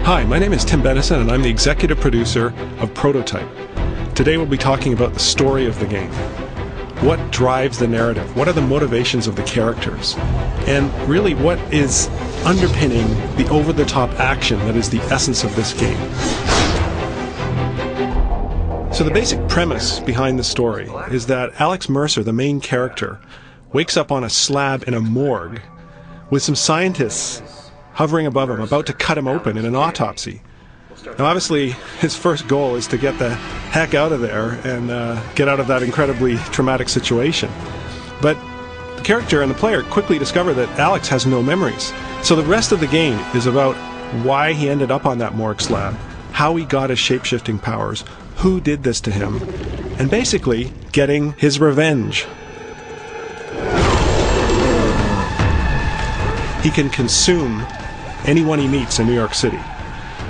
Hi, my name is Tim Benison and I'm the executive producer of Prototype. Today we'll be talking about the story of the game. What drives the narrative? What are the motivations of the characters? And really, what is underpinning the over-the-top action that is the essence of this game? So the basic premise behind the story is that Alex Mercer, the main character, wakes up on a slab in a morgue with some scientists hovering above him, about to cut him open in an autopsy. Now obviously his first goal is to get the heck out of there and get out of that incredibly traumatic situation. But the character and the player quickly discover that Alex has no memories. So the rest of the game is about why he ended up on that morgue slab, how he got his shape-shifting powers, who did this to him, and basically getting his revenge. He can consume anyone he meets in New York City.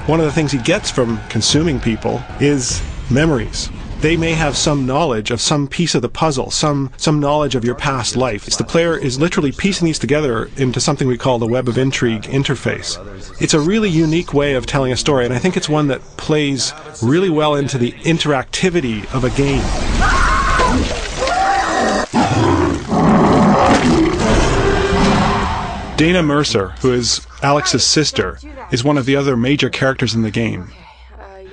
One of the things he gets from consuming people is memories. They may have some knowledge of some piece of the puzzle, some knowledge of your past life. The player is literally piecing these together into something we call the Web of Intrigue interface. It's a really unique way of telling a story, and I think it's one that plays really well into the interactivity of a game. Dana Mercer, who is Alex's sister, is one of the other major characters in the game.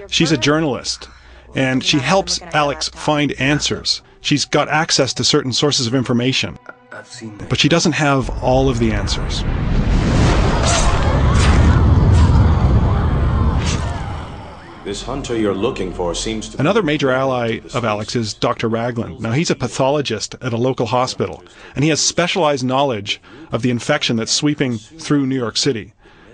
She's a journalist, and she helps Alex find answers. She's got access to certain sources of information, but she doesn't have all of the answers. This hunter you're looking for seems to... Another major ally of Alex is Dr. Ragland. Now, he's a pathologist at a local hospital, and he has specialized knowledge of the infection that's sweeping through New York City.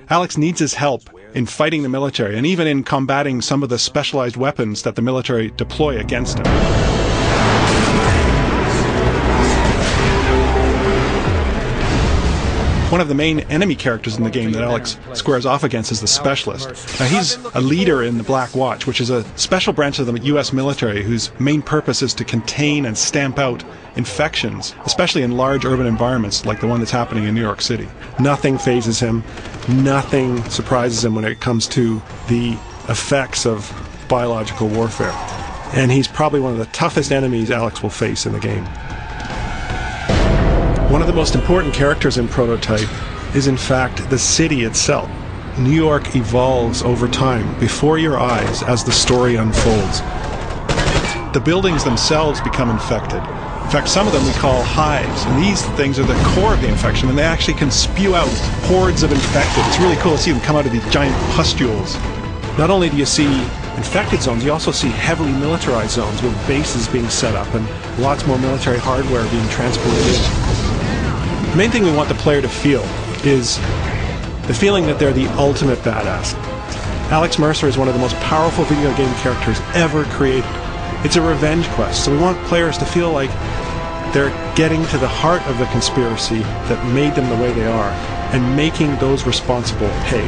Alex needs his help in fighting the military, and even in combating some of the specialized weapons that the military deploy against him. One of the main enemy characters in the game that Alex squares off against is the Specialist. Now, he's a leader in the Black Watch, which is a special branch of the U.S. military whose main purpose is to contain and stamp out infections, especially in large urban environments like the one that's happening in New York City. Nothing phases him, nothing surprises him when it comes to the effects of biological warfare. And he's probably one of the toughest enemies Alex will face in the game. One of the most important characters in Prototype is in fact the city itself. New York evolves over time before your eyes as the story unfolds. The buildings themselves become infected. In fact, some of them we call hives, and these things are the core of the infection, and they actually can spew out hordes of infected. It's really cool to see them come out of these giant pustules. Not only do you see infected zones, you also see heavily militarized zones with bases being set up and lots more military hardware being transported in. The main thing we want the player to feel is the feeling that they're the ultimate badass. Alex Mercer is one of the most powerful video game characters ever created. It's a revenge quest, so we want players to feel like they're getting to the heart of the conspiracy that made them the way they are and making those responsible pay.